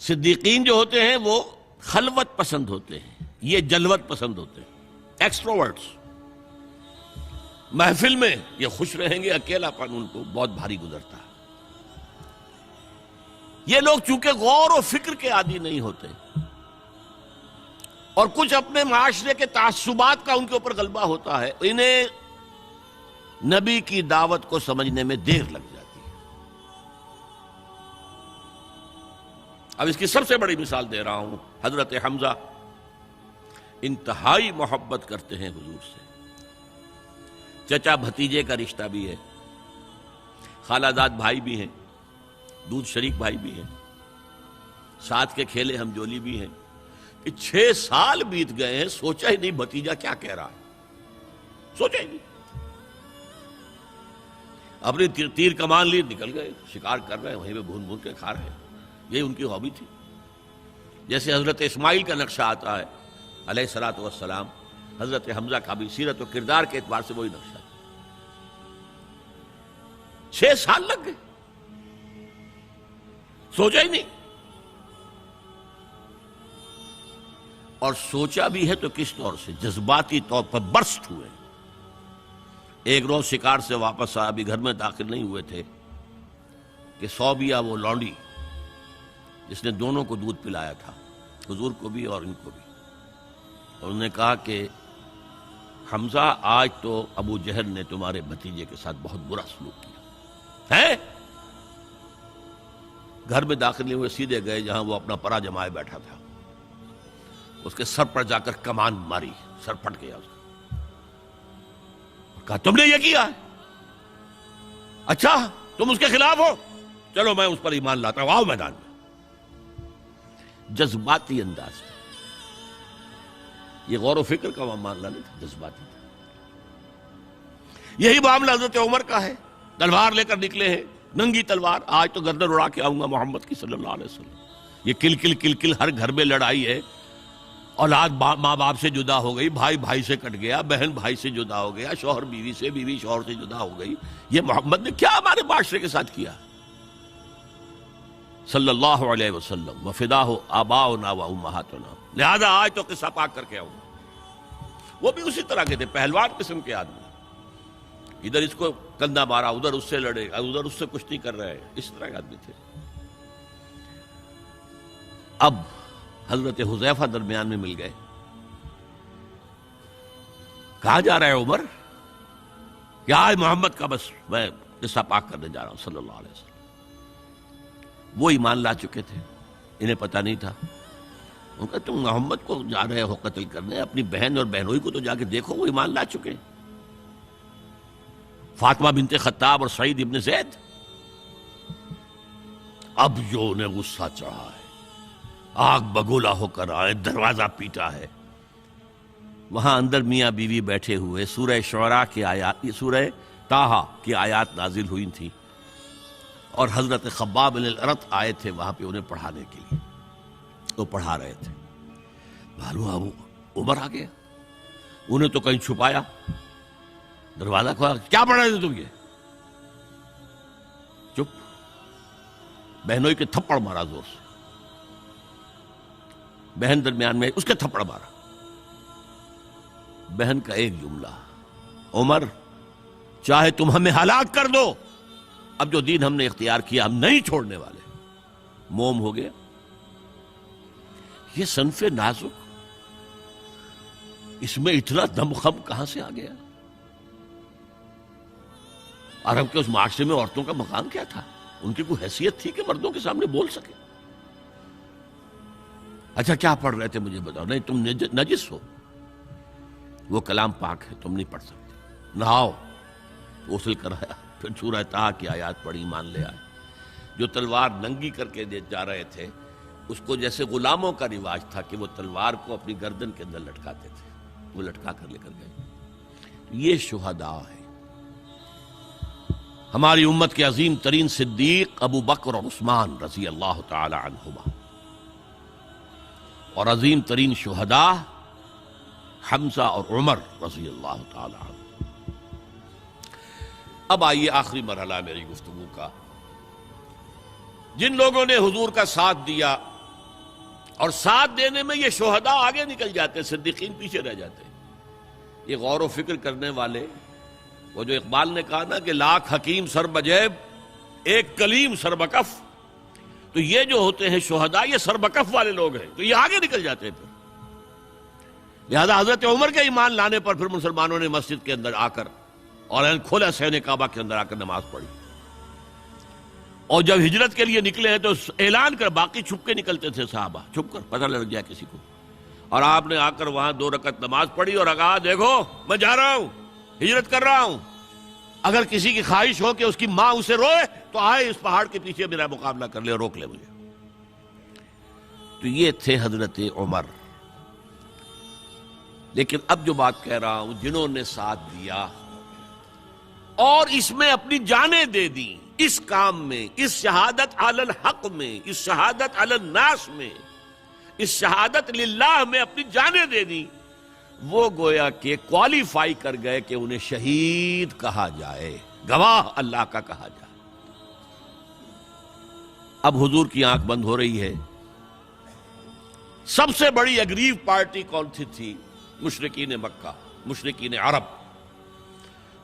صدیقین جو ہوتے ہیں وہ خلوت پسند ہوتے ہیں، یہ جلوت پسند ہوتے ہیں، ایکسٹروورٹس۔ محفل میں یہ خوش رہیں گے، اکیلا پن ان کو بہت بھاری گزرتا ہے۔ یہ لوگ چونکہ غور و فکر کے عادی نہیں ہوتے اور کچھ اپنے معاشرے کے تعصبات کا ان کے اوپر غلبہ ہوتا ہے، انہیں نبی کی دعوت کو سمجھنے میں دیر لگ جاتی ہے۔ اب اس کی سب سے بڑی مثال دے رہا ہوں، حضرت حمزہ انتہائی محبت کرتے ہیں حضور سے، چچا بھتیجے کا رشتہ بھی ہے، خالہ زاد بھائی بھی ہیں، دودھ شریک بھائی بھی ہیں، ساتھ کے کھیلے ہم جولی بھی ہیں، کہ 6 سال بیت گئے ہیں، سوچا ہی نہیں بھتیجا کیا کہہ رہا ہے، سوچا ہی نہیں۔ اپنی تیر کمان لی نکل گئے، شکار کر رہے ہیں، وہیں پہ بھون بھون کے کھا رہے ہیں، یہی ان کی ہابی تھی۔ جیسے حضرت اسماعیل کا نقشہ آتا ہے علیہ الصلوۃ والسلام، حضرت حمزہ کا بھی سیرت و کردار کے اعتبار سے وہی نقشہ تھا۔ 6 سال لگ گئے، سوچا ہی نہیں، اور سوچا بھی ہے تو کس طور سے؟ جذباتی طور پر برسٹ ہوئے۔ ایک روز شکار سے واپس آیا، ابھی گھر میں داخل نہیں ہوئے تھے کہ صوبیہ وہ لونڈی جس نے دونوں کو دودھ پلایا تھا، حضور کو بھی اور ان کو بھی، اور انہوں نے کہا کہ حمزہ آج تو ابو جہل نے تمہارے بھتیجے کے ساتھ بہت برا سلوک کیا ہے۔ گھر میں داخل نہیں ہوئے، سیدھے گئے جہاں وہ اپنا پرا جمائے بیٹھا تھا، اس کے سر پر جا کر کمان ماری، سر پھٹ گیا اس کا۔ کہا تم نے یہ کیا ہے؟ اچھا تم اس کے خلاف ہو، چلو میں اس پر ایمان لاتا ہوں، آؤ میدان میں۔ جذباتی انداز میں، یہ غور و فکر کا معاملہ نہیں تھا، جذباتی تھا۔ یہی معاملہ حضرت عمر کا ہے، تلوار لے کر نکلے ہیں، ننگی تلوار، آج تو گردن اڑا کے آؤں گا محمد کی صلی اللہ علیہ وسلم۔ یہ کل کل کل کل ہر گھر میں لڑائی ہے، اولاد ماں باپ سے جدا ہو گئی، بھائی بھائی سے کٹ گیا، بہن بھائی سے جدا ہو گیا، شوہر بیوی سے، بیوی شوہر سے جدا ہو گئی۔ یہ محمد نے کیا ہمارے معاشرے کے ساتھ کیا صلی اللہ علیہ وسلم، وفداہ آباؤنا و امہاتنا۔ لہذا آج تو قصہ پاک کر کے آؤں گا۔ وہ بھی اسی طرح کے تھے، پہلوان قسم کے آدمی، ادھر اس کو کندھا مارا، ادھر اس سے لڑے، ادھر اس سے کشتی کر رہے، اس طرح کے آدمی تھے۔ اب حضرت حذیفہ درمیان میں مل گئے، کہاں جا رہا ہے عمر؟ کہ آج محمد کا بس میں قصہ پاک کرنے جا رہا ہوں صلی اللہ علیہ وسلم۔ وہ ایمان لا چکے تھے، انہیں پتہ نہیں تھا۔ ان کا تم محمد کو جا رہے ہو قتل کرنے، اپنی بہن اور بہنوئی کو تو جا کے دیکھو، وہ ایمان لا چکے، فاطمہ بنت خطاب اور سعید ابن زید۔ اب جو انہیں غصہ چڑھا ہے، آگ بگولا ہو کر آئے، دروازہ پیٹا ہے، وہاں اندر میاں بیوی بیٹھے ہوئے، سورہ شعراء کی آیات، سورہ طٰہٰ کی آیات نازل ہوئی تھی، اور حضرت خباب بن الارت آئے تھے وہاں پہ انہیں پڑھانے کے لیے، وہ پڑھا رہے تھے۔ معلوم ابو عمر آ گیا، انہیں تو کہیں چھپایا، دروازہ کھولا، کیا پڑھ رہے تھے تم؟ یہ چپ۔ بہنوئی کے تھپڑ مارا زور سے، بہن درمیان میں، اس کے تھپڑ مارا۔ بہن کا ایک جملہ، عمر چاہے تم ہمیں ہلاک کر دو، اب جو دین ہم نے اختیار کیا ہم نہیں چھوڑنے والے۔ موم ہو گیا۔ یہ صنف نازک، اس میں اتنا دم خم کہاں سے آ گیا؟ عرب کے اس معاشرے میں عورتوں کا مقام کیا تھا؟ ان کی کوئی حیثیت تھی کہ مردوں کے سامنے بول سکے؟ اچھا کیا پڑھ رہے تھے مجھے بتاؤ؟ نہیں تم نجس ہو، وہ کلام پاک ہے، تم نہیں پڑھ سکتے، نہاؤ۔ غسل کرایا، پھر سورہ طٰہٰ کی آیات پڑھی، مان لے آئے۔ جو تلوار ننگی کر کے جا رہے تھے، اس کو جیسے غلاموں کا رواج تھا کہ وہ تلوار کو اپنی گردن کے اندر لٹکاتے تھے، وہ لٹکا کر لے کر گئے۔ یہ شہداء ہے۔ ہماری امت کے عظیم ترین صدیق ابو بکر اور عثمان رضی اللہ تعالی عنہما، اور عظیم ترین شہداء حمزہ اور عمر رضی اللہ تعالی عنہ۔ اب آئیے آخری مرحلہ میری گفتگو کا۔ جن لوگوں نے حضور کا ساتھ دیا اور ساتھ دینے میں یہ شہداء آگے نکل جاتے، صدیقین پیچھے رہ جاتے. یہ غور و فکر کرنے والے، وہ جو اقبال نے کہا نا کہ لاکھ حکیم سر بجیب ایک کلیم سر بکف، تو یہ جو ہوتے ہیں شہداء یہ سر بکف والے لوگ ہیں، تو یہ آگے نکل جاتے ہیں. پھر لہذا حضرت عمر کے ایمان لانے پر پھر مسلمانوں نے مسجد کے اندر آ کر اور کھلا صحن کعبہ کے اندر آ کر نماز پڑھی. اور جب ہجرت کے لیے نکلے ہیں تو اعلان کر، باقی چھپ کے نکلتے تھے صحابہ، چھپ کر، پتہ لگ جائے کسی کو. اور آپ نے آ کر وہاں 2 رکعت نماز پڑھی اور کہا دیکھو میں جا رہا ہوں، ہجرت کر رہا ہوں، اگر کسی کی خواہش ہو کہ اس کی ماں اسے روئے تو آئے اس پہاڑ کے پیچھے میرا مقابلہ کر لے، روک لے مجھے. تو یہ تھے حضرت عمر. لیکن اب جو بات کہہ رہا ہوں، جنہوں نے ساتھ دیا اور اس میں اپنی جانیں دے دی، اس کام میں، اس شہادت علی الحق میں، اس شہادت علی الناس میں، اس شہادت للہ میں اپنی جانیں دے دی، وہ گویا کہ کوالیفائی کر گئے کہ انہیں شہید کہا جائے، گواہ اللہ کا کہا جائے. اب حضور کی آنکھ بند ہو رہی ہے. سب سے بڑی اگریو پارٹی کون سی تھی؟ مشرکین مکہ، مشرکین عرب،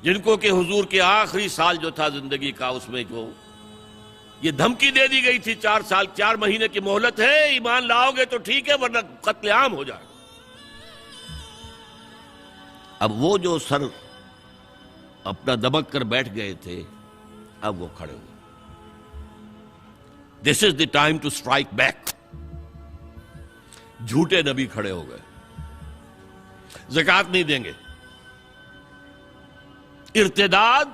جن کو کہ حضور کے آخری سال جو تھا زندگی کا، اس میں جو یہ دھمکی دے دی گئی تھی 4 سال 4 مہینے کی مہلت ہے، ایمان لاؤ گے تو ٹھیک ہے ورنہ قتل عام ہو جائے. اب وہ جو سر اپنا دبک کر بیٹھ گئے تھے، اب وہ کھڑے ہوئے. This is the time to strike back. جھوٹے نبی کھڑے ہو گئے، زکوٰۃ نہیں دیں گے. ارتداد،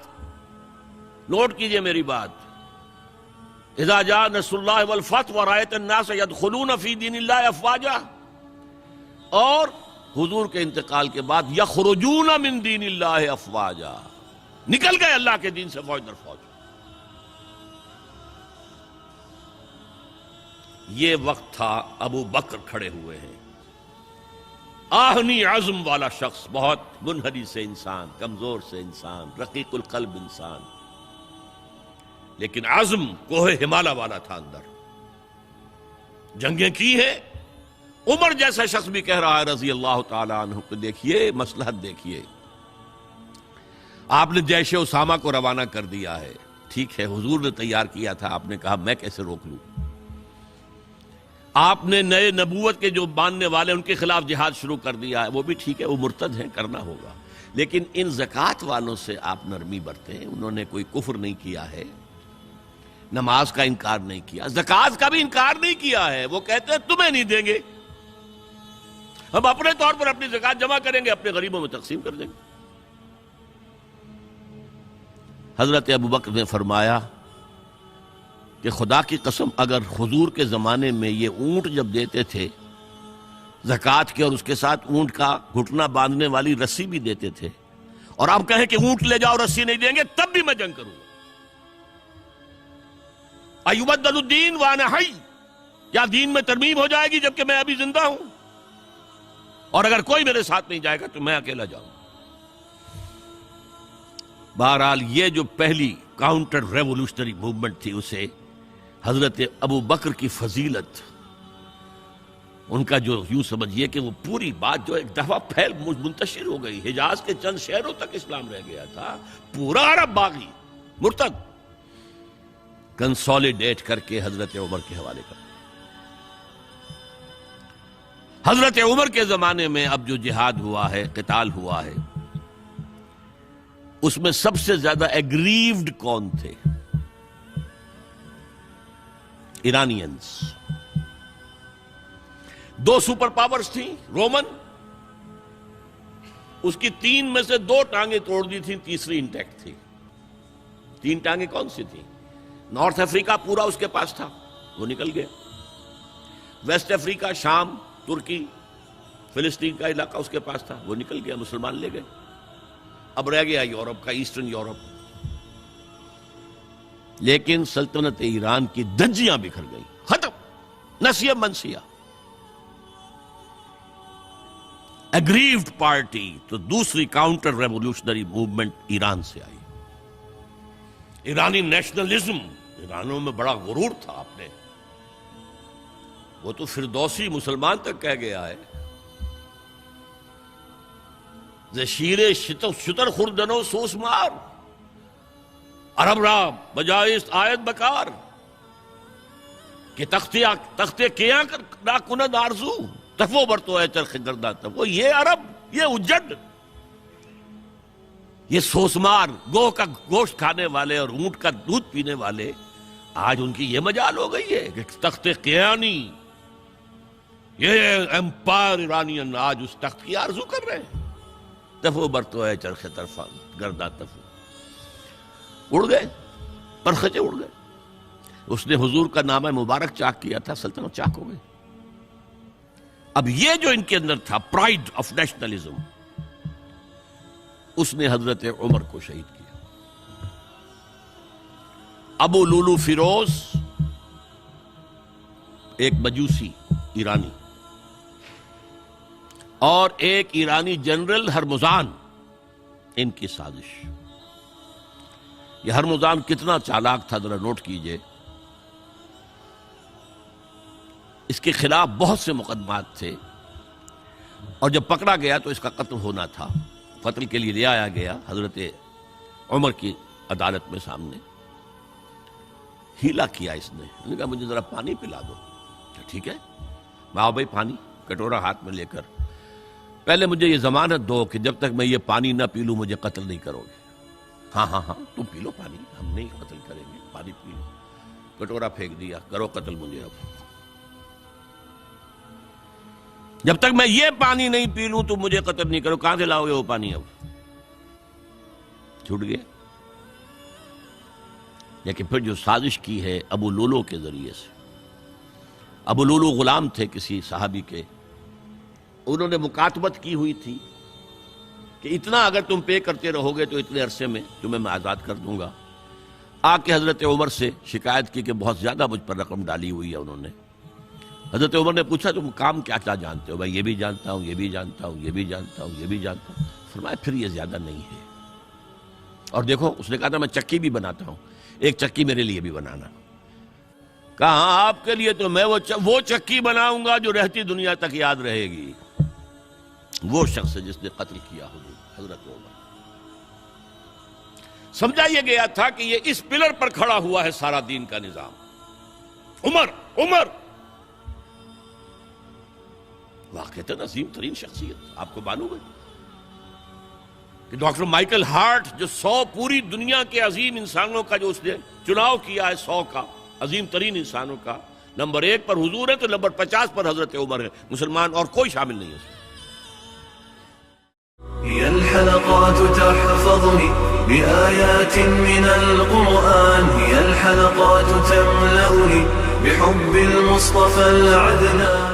نوٹ کیجئے میری بات، اذا جاء نصر اللہ والفتح ورأیت الناس يدخلون فی دین اللہ افواجا، اور حضور کے انتقال کے بعد یخرجون من دین اللہ افواجا، نکل گئے اللہ کے دین سے فوج در فوج. یہ وقت تھا، ابو بکر کھڑے ہوئے ہیں، آہنی عزم والا شخص، بہت منحنی سے انسان، کمزور سے انسان، رقیق القلب انسان، لیکن عزم کوہ ہمالہ والا تھا اندر. جنگیں کی ہیں. عمر جیسا شخص بھی کہہ رہا ہے رضی اللہ تعالی عنہ کہ دیکھیے مصلحت دیکھیے، آپ نے جیش اسامہ کو روانہ کر دیا ہے، ٹھیک ہے، حضور نے تیار کیا تھا، آپ نے کہا میں کیسے روک لوں. آپ نے نئے نبوت کے جو ماننے والے ان کے خلاف جہاد شروع کر دیا ہے، وہ بھی ٹھیک ہے، وہ مرتد ہیں، کرنا ہوگا. لیکن ان زکوٰۃ والوں سے آپ نرمی برتیں. انہوں نے کوئی کفر نہیں کیا ہے، نماز کا انکار نہیں کیا، زکوٰۃ کا بھی انکار نہیں کیا ہے. وہ کہتے ہیں تمہیں نہیں دیں گے، ہم اپنے طور پر اپنی زکوٰۃ جمع کریں گے، اپنے غریبوں میں تقسیم کر دیں گے. حضرت ابوبکر نے فرمایا کہ خدا کی قسم اگر حضور کے زمانے میں یہ اونٹ جب دیتے تھے زکوٰۃ کے، اور اس کے ساتھ اونٹ کا گھٹنا باندھنے والی رسی بھی دیتے تھے، اور آپ کہیں کہ اونٹ لے جاؤ رسی نہیں دیں گے، تب بھی میں جنگ کروں گا. ایبدل الدین وانا حی، یا دین میں ترمیم ہو جائے گی جبکہ میں ابھی زندہ ہوں، اور اگر کوئی میرے ساتھ نہیں جائے گا تو میں اکیلا جاؤں. بہرحال یہ جو پہلی کاؤنٹر ریولوشنری موومنٹ تھی، اسے حضرت ابو بکر کی فضیلت، ان کا جو یوں سمجھیے کہ وہ پوری بات جو ایک دفعہ پھیل منتشر ہو گئی، حجاز کے چند شہروں تک اسلام رہ گیا تھا، پورا عرب باغی مرتد، کنسولیڈیٹ کر کے حضرت عمر کے حوالے کر. حضرت عمر کے زمانے میں اب جو جہاد ہوا ہے، قتال ہوا ہے، اس میں سب سے زیادہ ایگریوڈ کون تھے؟ ایرانینز. 2 سپر پاورز تھیں، رومن، اس کی 3 میں سے 2 ٹانگیں توڑ دی تھیں، تیسری انٹیکٹ تھی. 3 ٹانگیں کون سی تھیں؟ نارتھ افریقہ پورا اس کے پاس تھا، وہ نکل گیا. ویسٹ افریقہ، شام، ترکی، فلسطین کا علاقہ اس کے پاس تھا، وہ نکل گیا، مسلمان لے گئے. اب رہ گیا یورپ کا، ایسٹرن یورپ. لیکن سلطنت ایران کی دھجیاں بکھر گئی، ختم، نسیہ منسیہ. اگریوڈ پارٹی تو دوسری کاؤنٹر ریولوشنری موومنٹ ایران سے آئی. ایرانی نیشنلزم، ایرانوں میں بڑا غرور تھا. آپ نے وہ تو فردوسی مسلمان تک کہہ گیا ہے، شیر شتر خوردنو سوس مار عرب را بجائے آیت بکار کہ تختے کیا نہ کند آرزو تفو برتو ہے چرخ گردہ تفو. یہ عرب، یہ اجڑ، یہ سوسمار، گوہ کا گوشت کھانے والے اور اونٹ کا دودھ پینے والے، آج ان کی یہ مجال ہو گئی ہے کہ تخت قیانی، یہ امپائر ایرانین آج اس تخت کی آرزو کر رہے ہیں. تفو برتو ہے چرخ طرفا گردہ تفو. اڑ گئے، پرخچے اڑ گئے. اس نے حضور کا نامہ مبارک چاک کیا تھا، سلطنت چاک ہو گئی. اب یہ جو ان کے اندر تھا پرائڈ آف نیشنلزم، اس نے حضرت عمر کو شہید کیا. ابو لولو فیروز ایک مجوسی ایرانی اور ایک ایرانی جنرل ہرمزان، ان کی سازش. یہ ہرمزان کتنا چالاک تھا ذرا نوٹ کیجئے. اس کے خلاف بہت سے مقدمات تھے اور جب پکڑا گیا تو اس کا قتل ہونا تھا. قتل کے لیے لے آیا گیا حضرت عمر کی عدالت میں سامنے. ہیلا کیا اس نے. انہوں نے کہا مجھے ذرا پانی پلا دو. ٹھیک ہے، میں آؤ بھائی پانی. کٹورا ہاتھ میں لے کر، پہلے مجھے یہ ضمانت دو کہ جب تک میں یہ پانی نہ پی لوں مجھے قتل نہیں کرو گے. ہاں ہاں ہاں تم پی لو پانی، ہم نہیں قتل کریں گے، پانی پی لو. کٹورا پھینک دیا، کرو قتل مجھے. اب جب تک میں یہ پانی نہیں پی لوں تو مجھے قتل نہیں کرو. کہاں سے لاؤ گے وہ پانی؟ اب چھوٹ گیا. لیکن پھر جو سازش کی ہے ابو لولو کے ذریعے سے. ابو لولو غلام تھے کسی صحابی کے. انہوں نے مکاتبت کی ہوئی تھی کہ اتنا اگر تم پے کرتے رہو گے تو اتنے عرصے میں تمہیں میں آزاد کر دوں گا. آ کے حضرت عمر سے شکایت کی کہ بہت زیادہ مجھ پر رقم ڈالی ہوئی ہے انہوں نے. حضرت عمر نے پوچھا تم کام کیا کیا جانتے ہو؟ میں یہ بھی جانتا ہوں، یہ بھی جانتا ہوں، یہ بھی جانتا ہوں، یہ بھی جانتا ہوں. فرمایا پھر یہ زیادہ نہیں ہے. اور دیکھو اس نے کہا تھا میں چکی بھی بناتا ہوں، ایک چکی میرے لیے بھی بنانا. کہا ہاں آپ کے لیے تو میں وہ چکی بناؤں گا جو رہتی دنیا تک یاد رہے گی. وہ شخص جس نے قتل کیا حضرت عمر. سمجھا یہ گیا تھا کہ یہ اس پلر پر کھڑا ہوا ہے سارا دین کا نظام. عمر عمر واقعتاً عظیم ترین شخصیت. آپ کو معلوم ہے کہ ڈاکٹر مائیکل ہارٹ جو 100 پوری دنیا کے عظیم انسانوں کا جو اس نے چناؤ کیا ہے 100 کا عظیم ترین انسانوں کا، نمبر 1 پر حضور ہے تو نمبر 50 پر حضرت عمر ہے. مسلمان اور کوئی شامل نہیں ہے اس میں. هي الحلقات تحفظني بآيات من القرآن، هي الحلقات تملأني بحب المصطفى العدنان.